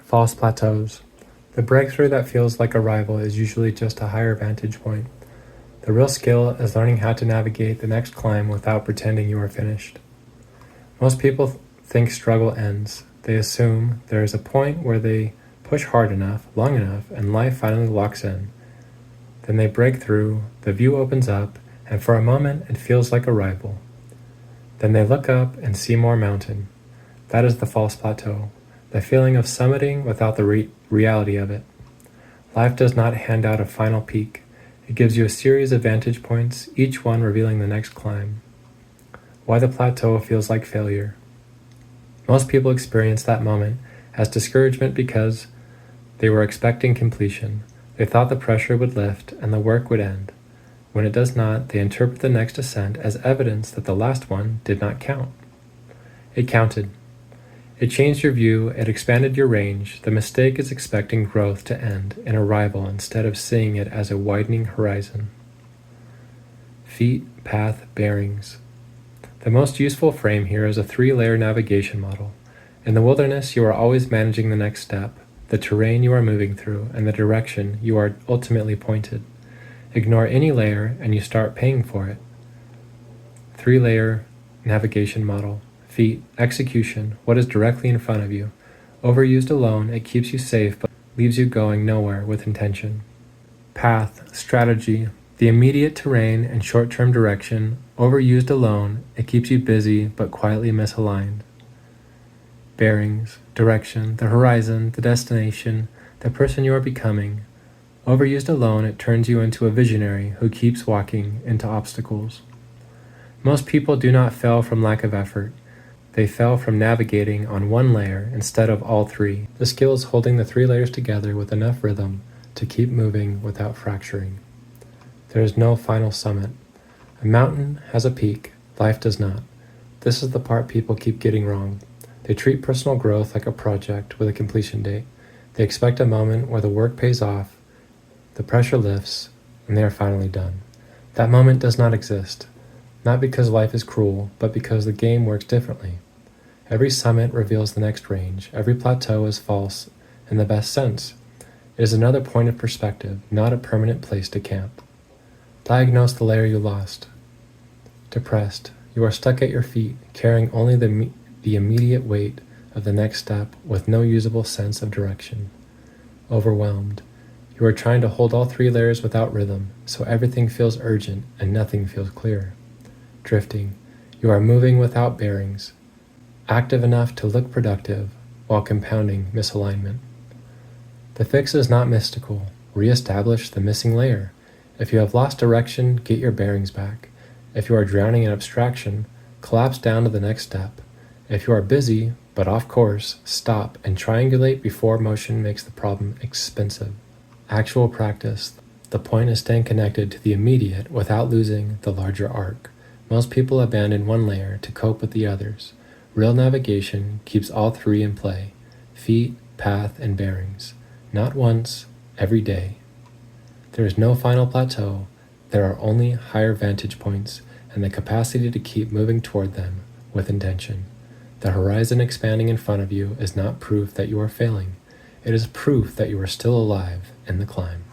False plateaus. The breakthrough that feels like a rival is usually just a higher vantage point. The real skill is learning how to navigate the next climb without pretending you are finished. Most people think struggle ends. They assume there is a point where they push hard enough, long enough, and life finally locks in. Then they break through, the view opens up, and for a moment it feels like a rival. Then they look up and see more mountain. That is the false plateau, the feeling of summiting without the reality of it. Life does not hand out a final peak. It gives you a series of vantage points, each one revealing the next climb. Why the plateau feels like failure. Most people experience that moment as discouragement because they were expecting completion. They thought the pressure would lift and the work would end. When it does not, they interpret the next ascent as evidence that the last one did not count. It counted. It changed your view, it expanded your range. The mistake is expecting growth to end in a rival instead of seeing it as a widening horizon. Feet, path, bearings. The most useful frame here is a 3-layer navigation model. In the wilderness, you are always managing the next step, the terrain you are moving through, and the direction you are ultimately pointed. Ignore any layer and you start paying for it. 3-layer navigation model. Feet, execution, what is directly in front of you. Overused alone, it keeps you safe but leaves you going nowhere with intention. Path, strategy, the immediate terrain and short-term direction. Overused alone, it keeps you busy but quietly misaligned. Bearings, direction, the horizon, the destination, the person you are becoming. Overused alone, it turns you into a visionary who keeps walking into obstacles. Most people do not fail from lack of effort. They fell from navigating on one layer instead of all 3. The skill is holding the 3 layers together with enough rhythm to keep moving without fracturing. There is no final summit. A mountain has a peak, life does not. This is the part people keep getting wrong. They treat personal growth like a project with a completion date. They expect a moment where the work pays off, the pressure lifts, and they are finally done. That moment does not exist, not because life is cruel, but because the game works differently. Every summit reveals the next range. Every plateau is false in the best sense. It is another point of perspective, not a permanent place to camp. Diagnose the layer you lost. Depressed. You are stuck at your feet, carrying only the immediate weight of the next step with no usable sense of direction. Overwhelmed. You are trying to hold all 3 layers without rhythm, so everything feels urgent and nothing feels clear. Drifting. You are moving without bearings, active enough to look productive while compounding misalignment. The fix is not mystical. Re-establish the missing layer. If you have lost direction, get your bearings back. If you are drowning in abstraction, collapse down to the next step. If you are busy, but off course, stop and triangulate before motion makes the problem expensive. Actual practice. The point is staying connected to the immediate without losing the larger arc. Most people abandon one layer to cope with the others. Real navigation keeps all 3 in play. Feet, path, and bearings. Not once, every day. There is no final plateau. There are only higher vantage points and the capacity to keep moving toward them with intention. The horizon expanding in front of you is not proof that you are failing. It is proof that you are still alive in the climb.